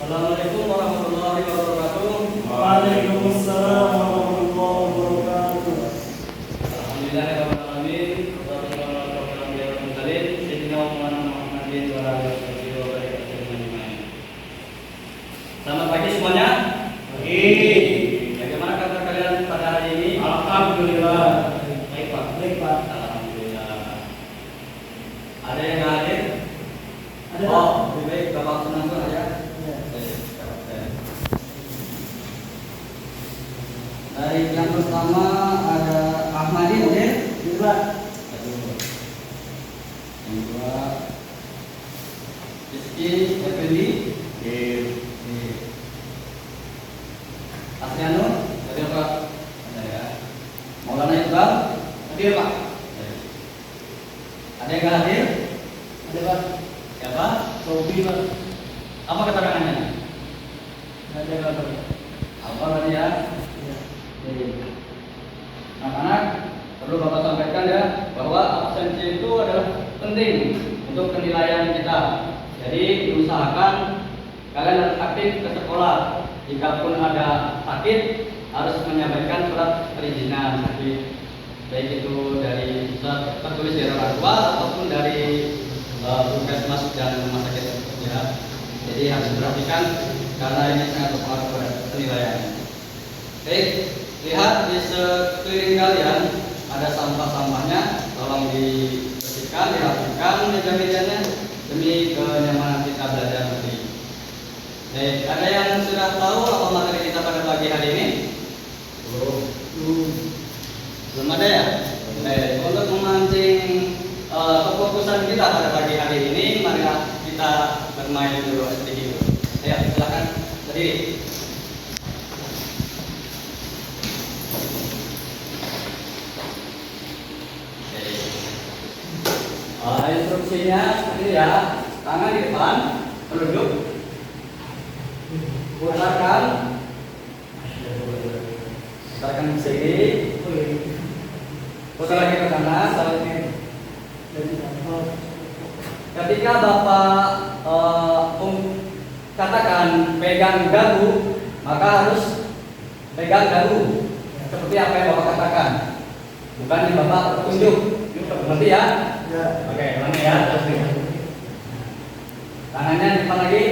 Assalamualaikum warahmatullahi wabarakatuh. Waalaikumsalam warahmatullahi wabarakatuh. Alhamdulillahirrahmanirrahim. Selamat pagi semuanya. Pagi. Bagaimana kabar kalian pada hari ini? Alhamdulillah. Baik Pak. Baik Pak. Alhamdulillah. Ada yang nggak hadir? Ada. Oh, lebih baik Bapak Sunanto aja. Ya. Dari yang pertama ada Ahmadi, hadir? Juga. Yang kedua Rizky Effendi. Asriano, hadir Pak? Ada ya. Maulana Iqbal, hadir Pak? Ada yang nggak hadir? Ada Pak. Siapa? Sobi Pak. Apa keterangannya? Ada Pak. Apa tadi ya? Ya. Jadi, anak-anak perlu Bapak sampaikan ya bahwa absensi itu adalah penting untuk penilaian kita. Jadi diusahakan kalian harus aktif ke sekolah. Jika pun ada sakit harus menyampaikan surat perizinan sakit, baik itu dari surat tertulis dari orang tua ataupun dari puskesmas dan rumah sakit ya. Jadi harus diperhatikan karena ini sangat berpengaruh pada penilaian. Baik, lihat di sekeliling kalian ada sampah-sampahnya, tolong dibersihkan, dirapikan meja-mejanya demi kenyamanan kita belajar nanti. Baik, ada yang sudah tahu apa materi kita pada pagi hari ini? Belum ada ya? Baik, untuk memancing kefokusan kita pada pagi hari ini, mari kita bermain dulu sedikit. Ayo, silakan berdiri. Instruksinya seperti ya, tangan di depan, menunduk, putarkan ke sini, putar lagi ke kanan. Ketika Bapak katakan pegang dagu, maka harus pegang dagu seperti apa yang Bapak katakan, bukan yang Bapak tunjuk. Ngerti ya? Ya. Oke, ulangi ya. Tangannya di depan lagi.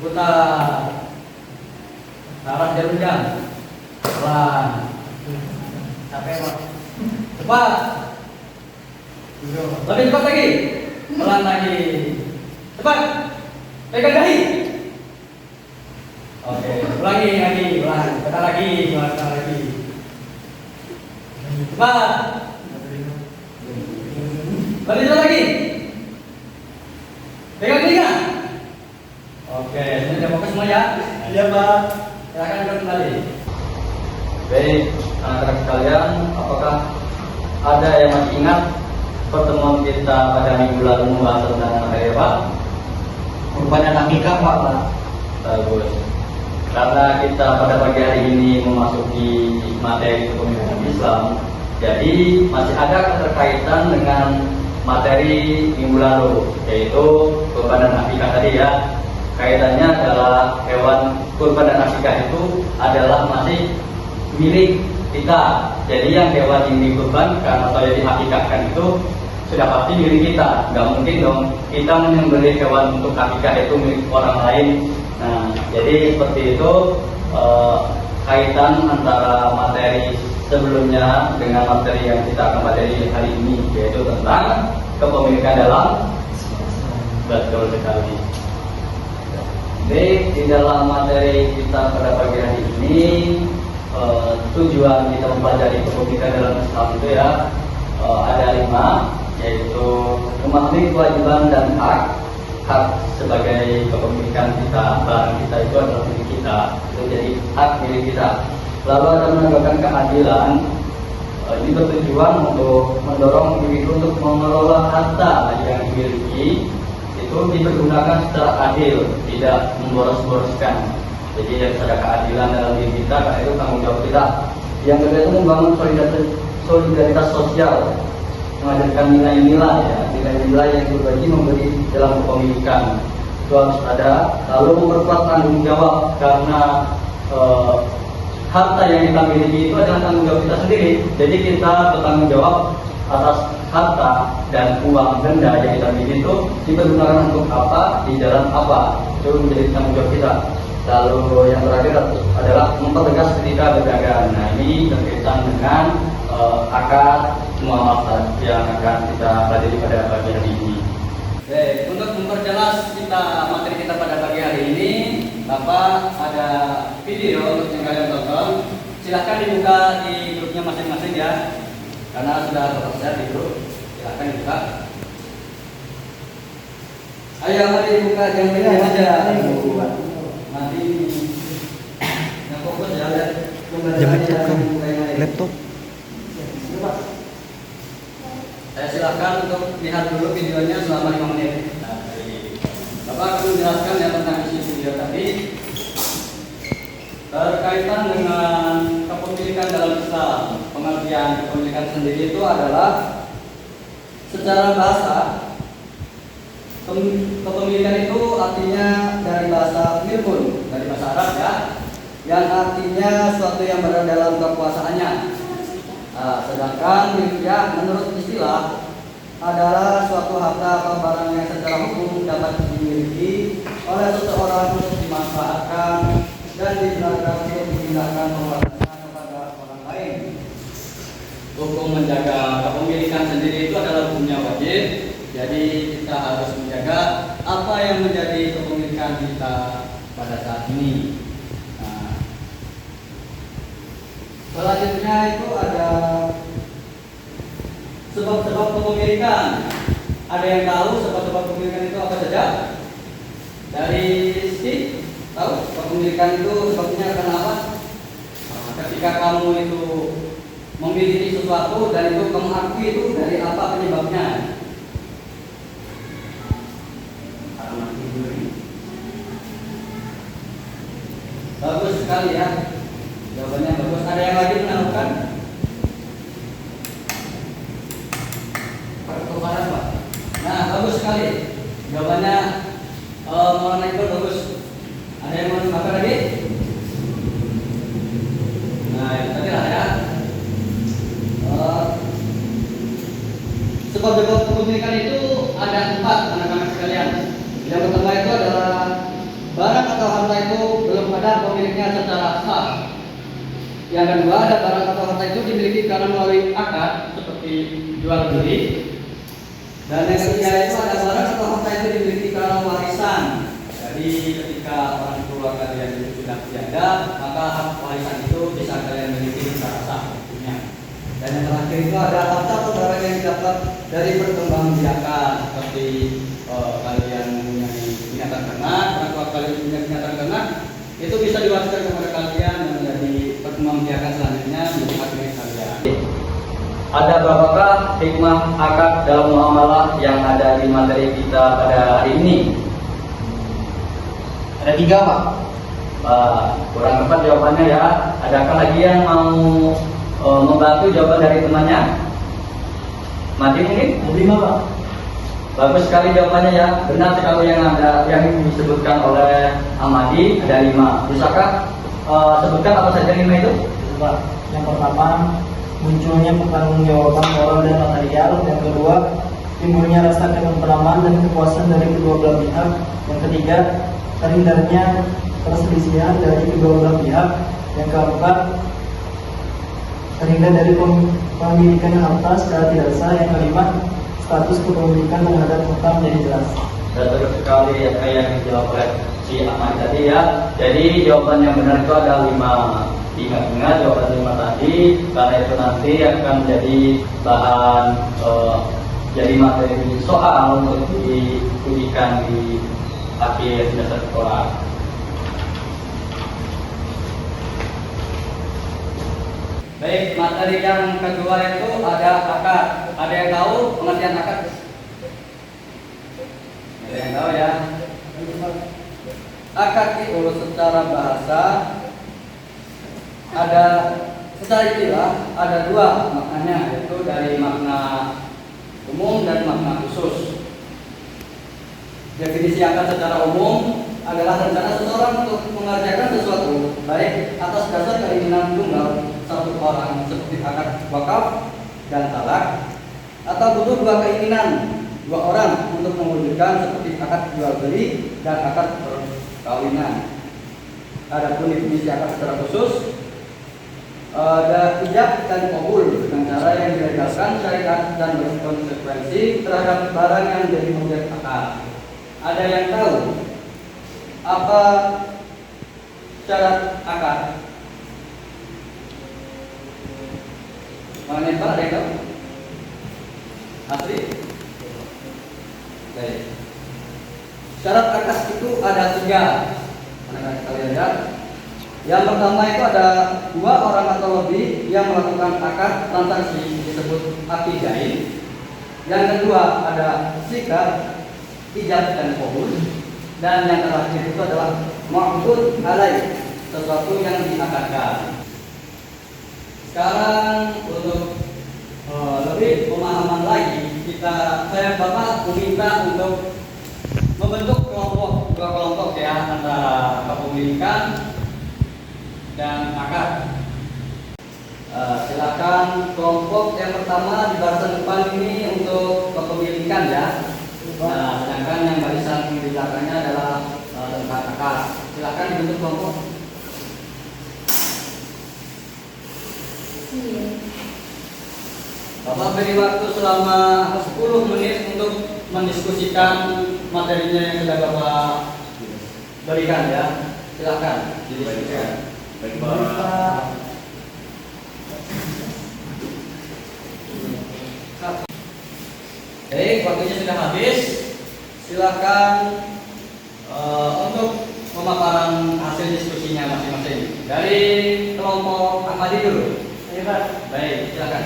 Putar. Taruh jarum jam. Pelan. Capek Pak. Cepat. Lebih cepat lagi. Pelan lagi. Cepat. Pegang dahi. Oke, ulangi lagi, pelan. Putar lagi, putar lagi. Cepat. Lebih cepat lagi. Pegang telinga. Oke, sudah fokus semua ya? Iya Pak. Silakan duduk kembali. Baik, anak-anak sekalian, apakah ada yang masih ingat pertemuan kita pada minggu lalu membahas tentang materi apa? Rupanya nakikah Pak. Bagus. Karena kita pada pagi hari ini memasuki materi kepemimpinan Islam, jadi masih ada keterkaitan dengan materi minggu lalu, yaitu kurban dan akikah tadi ya. Kaitannya adalah hewan kurban dan akikah itu adalah masih milik kita. Jadi yang hewan yang dikurbankan atau yang diakikahkan itu sudah pasti milik kita. Nggak mungkin dong kita menyembelih hewan untuk akikah itu milik orang lain. Nah, jadi seperti itu kaitan antara materi sebelumnya dengan materi yang kita akan materi hari ini, yaitu tentang kepemilikan dalam. Betul sekali. Baik, di dalam materi kita pada pagi hari ini tujuan kita mempelajari kepemilikan dalam Islam itu ya ada 5, yaitu memahami kewajiban dan hak. Hak sebagai kepemilikan kita, barang kita itu adalah milik kita, itu jadi hak milik kita. Lalu ada menegakkan keadilan. Ini bertujuan untuk mendorong individu untuk mengelola harta yang dimiliki itu dipergunakan secara adil, tidak memboros-boroskan. Jadi harus ada keadilan dalam diri kita, karena itu tanggung jawab kita. Yang kedua itu membangun solidaritas sosial, mengajarkan nilai-nilai ya, nilai-nilai yang berbagi memberi dalam kepemilikan. itu harus ada. Lalu memperkuat tanggung jawab karena harta yang kita miliki itu adalah tanggung jawab kita sendiri. Jadi kita bertanggung jawab atas harta dan uang benda yang kita miliki itu dipergunakan untuk apa, di jalan apa, itu menjadi tanggung jawab kita. Lalu yang terakhir adalah mempertegas ketika berdagang. Nah, ini berkaitan dengan akad muamalah yang akan kita pelajari pada pagi hari ini. Baik, untuk memperjelas materi kita pada pagi hari ini, Bapak ada video untuk yang kalian tonton. Silahkan dibuka di grupnya masing-masing ya, karena sudah tersedia di grup. Silahkan dibuka. Ayo mari dibuka, jangan diam aja. Nanti yang fokus ya, lihat. Jangan laptop. Saya silakan untuk lihat dulu videonya selama 5 menit. Nah, Bapak akan menjelaskan ya tentang isi video tadi berkaitan dengan kepemilikan dalam Islam. Pengertian kepemilikan sendiri itu adalah secara bahasa kepemilikan itu artinya dari bahasa milkun, dari bahasa Arab ya, yang artinya suatu yang berada dalam kekuasaannya. Nah, sedangkan milkiyah menurut istilah adalah suatu harta atau barang yang secara hukum dapat dimiliki oleh seseorang untuk dimanfaatkan dan digunakan untuk dipindahkan kepada orang lain. Hukum menjaga kepemilikan sendiri itu adalah hukumnya wajib. Jadi kita harus menjaga apa yang menjadi kepemilikan kita pada saat ini. Selanjutnya itu ada sebab-sebab kepemilikan. Ada yang tahu sebab-sebab kepemilikan itu apa saja? Dari Steve, tahu kepemilikan itu sebabnya karena apa? Ketika kamu itu memiliki sesuatu dan itu kamu akui itu dari apa penyebabnya? Bagus sekali ya. Jawabannya bagus. Ada yang lagi menemukan? Pertukaran Pak. Nah, bagus sekali. Jawabannya Maulana itu bagus. Ada yang mau menambahkan lagi? Nah, itu tadi lah ya. Sebab-sebab kepemilikan itu ada 4 anak-anak sekalian. Yang pertama itu adalah barang atau harta itu belum ada pemiliknya secara sah. Yang kedua ada barang atau harta itu dimiliki karena melalui akad seperti jual beli. Dan yang ketiga itu ada barang atau harta itu dimiliki karena warisan. Jadi ketika orang tua kalian itu sudah tiada, maka hak warisan itu bisa kalian miliki secara sah tentunya. Dan yang terakhir itu ada harta atau barang yang didapat dari perkembangbiakan seperti kalian mempunyai binatang ternak, orang tua kalian punya binatang ternak, itu bisa diwariskan kepada kalian dan menjadi perkembangbiakan selanjutnya menjadi hak milik kalian. Ada berapakah hikmah akad dalam muamalah yang ada di materi kita pada hari ini? Ada 3 Pak. Kurang tepat jawabannya ya. Adakah lagi yang mau membantu jawaban dari temannya? Mati mungkin? 5 Pak. Bagus sekali jawabannya ya. Benar sekali yang disebutkan oleh Amadi, ada 5. Bisakah sebutkan apa saja 5 itu? Pak. Yang pertama, munculnya pertanggungjawaban moral dan material. Yang kedua, timbulnya rasa ketentraman dan kepuasan dari kedua belah pihak. Yang ketiga, terhindarnya perselisihan dari kedua belah pihak. Yang keempat, terhindar dari pemilikan harta secara tidak sah. Yang kelima, status kepemilikan terhadap harta menjadi jelas. Betul sekali ya, kayak yang dijawab oleh si Ahmad tadi ya. Jadi jawaban yang benar itu ada 5. Ingat-ingat jawaban 5 tadi, karena itu nanti akan menjadi bahan jadi materi soal untuk diujikan di akhir semester sekolah. Baik, materi yang kedua itu ada akad. Ada yang tahu pengertian akad? Ada yang tahu ya? Akad itu secara bahasa ada, secara istilah ada 2 maknanya, yaitu dari makna umum dan makna khusus. Definisi akad secara umum adalah rencana seseorang untuk mengerjakan sesuatu baik atas dasar keinginan tunggal satu orang seperti akad wakaf dan talak, atau butuh dua keinginan dua orang untuk mewujudkan seperti akad jual beli dan akad perkawinan. Adapun definisi akad secara khusus ada ijab dan qabul dengan cara yang dilegalkan syariat dan berkonsekuensi terhadap barang yang jadi objek akad. Ada yang tahu apa syarat akad? Mengenai Pak, ada yang tahu? Asri? Baik. Syarat akad itu ada 3. Mana kalian lihat? Yang pertama itu ada 2 orang atau lebih yang melakukan akad transaksi disebut akad jain. Yang kedua ada sikap, ijab dan qabul. Dan yang terakhir itu adalah ma'qud alaih, sesuatu yang diakadkan. Sekarang untuk lebih pemahaman lagi, saya Bapak meminta untuk membentuk dua kelompok ya, antara kepemilikan dan akad. Silakan kelompok yang pertama di barisan depan ini untuk kepemilikan ya. Nah, sedangkan yang barisan di belakangnya adalah tentang akad. Silakan dibentuk kelompok. Bapak beri waktu selama 10 menit untuk mendiskusikan materinya yang sudah Bapak berikan ya. Silakan didiskusikan. Baik, Pak. Baik, waktunya sudah habis. Silakan untuk pemaparan hasil diskusinya masing-masing. Dari kelompok Ahmadi dulu. Ya, Pak. Baik, silakan.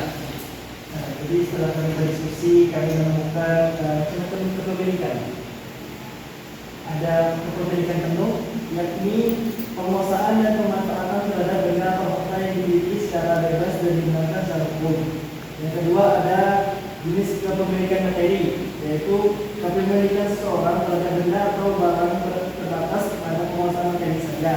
Nah, jadi setelah kami berdiskusi, kami menemukan contoh kepemilikan. Ada kepemilikan penuh, yakni penguasaan dan pemanfaatan terhadap benda atau harta yang dimiliki secara bebas dan digunakan secara hukum. Yang kedua ada jenis kepemilikan materi, yaitu kepemilikan seseorang terhadap benda atau barang terbatas pada penguasaan materi saja.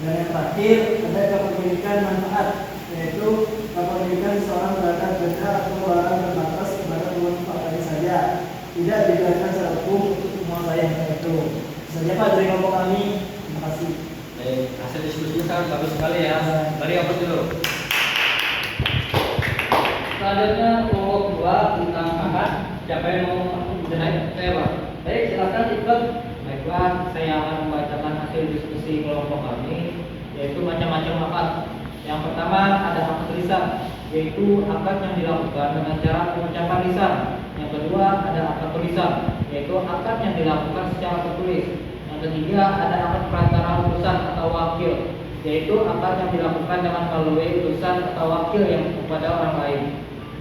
Dan yang terakhir ada kepemilikan manfaat, yaitu kepemilikan seseorang terhadap benda atau barang terbatas pada pemanfaatannya saja, tidak digunakan secara hukum untuk menguasai hal itu. Saja Pak dari kelompok kami. Terima kasih. Baik, hasil diskusinya sangat bagus sekali ya. Mari apa dulu? Selanjutnya kelompok 2 tentang akad. Siapa yang mau menjelaskan? Saya Pak. Baik, silakan Iqbal. Baiklah, saya akan membacakan hasil diskusi kelompok kami, yaitu macam-macam akad. Yang pertama ada akad lisan, yaitu akad yang dilakukan dengan cara pengucapan lisan. Yang kedua ada akad tulisan, yaitu akad yang dilakukan secara tertulis. Yang ketiga ada akad perantara utusan atau wakil, yaitu akad yang dilakukan dengan melalui utusan atau wakil yang kepada orang lain.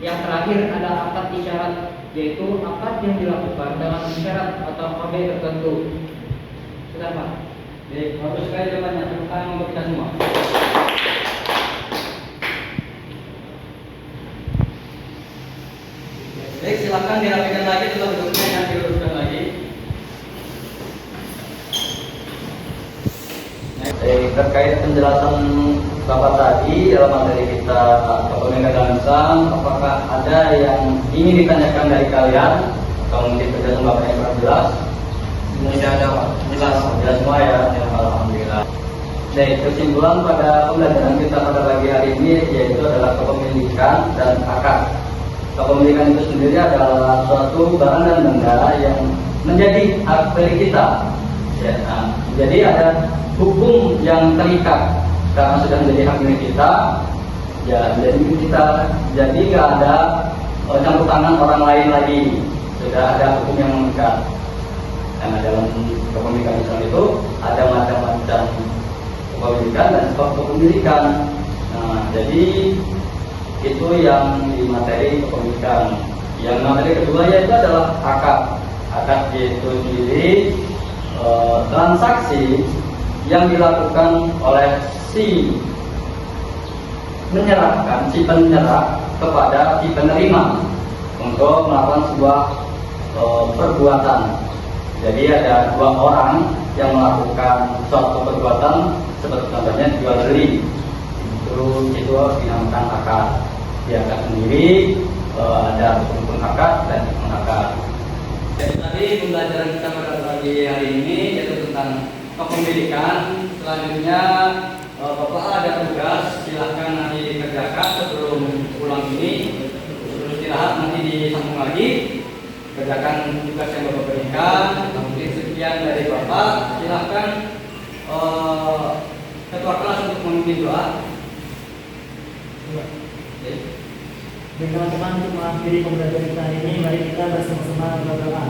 Yang terakhir ada akad isyarat, yaitu akad yang dilakukan dengan isyarat atau kode tertentu. Sudah Pak. Baik, bagus sekali jawabannya. Tepuk tangan untuk kita semua. Baik, silakan dirapikan lagi tetap duduknya yang diluruskan lagi. Baik, terkait penjelasan Bapak tadi dalam materi kita kepemilikan dan lisan, apakah ada yang ingin ditanyakan dari kalian? Kalau mungkin penjelasan Bapak yang kurang jelas? Tidak ada Pak, jelas semua ya, alhamdulillah. Baik, kesimpulan pada pembelajaran kita pada pagi hari ini yaitu adalah kepemilikan dan akad. Kepemilikan itu sendiri adalah suatu barang dan benda yang menjadi hak milik kita. Ya, nah, jadi ada hukum yang terikat karena sudah menjadi hak milik kita. Ya, jadi nggak ada campur tangan orang lain lagi. Sudah ada hukum yang mengikat. Karena dalam kepemilikan Islam itu ada macam-macam kepemilikan dan sebab kepemilikan. Nah, jadi itu yang di materi kepemilikan. Yang materi kedua yaitu adalah akad. Akad itu sendiri transaksi yang dilakukan oleh si penyerah kepada si penerima untuk melakukan sebuah perbuatan. Jadi ada dua orang yang melakukan suatu perbuatan seperti contohnya jual beli, terus itu dinamakan akad. Di akad sendiri ada rukun akad dan rukun akad. Jadi tadi pembelajaran kita pada pagi hari ini yaitu tentang kepemilikan. Selanjutnya Bapak ada tugas, silahkan nanti kerjakan sebelum pulang ini. Sebelum istirahat nanti disambung lagi, kerjakan tugas yang Bapak berikan. Mungkin sekian dari Bapak. Silahkan ketua kelas untuk memimpin doa. Dan teman-teman, untuk mengakhiri pembelajaran kita hari ini, mari kita bersama-sama berdoa.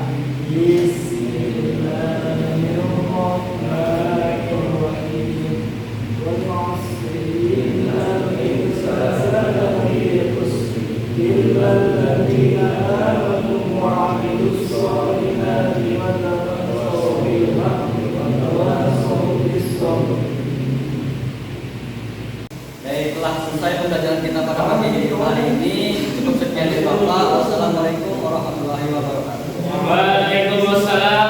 Baiklah, selesai pembelajaran kita pada pagi hari ini. Cukup sekian dari Bapak. Wassalamualaikum warahmatullahi wabarakatuh. Waalaikumsalam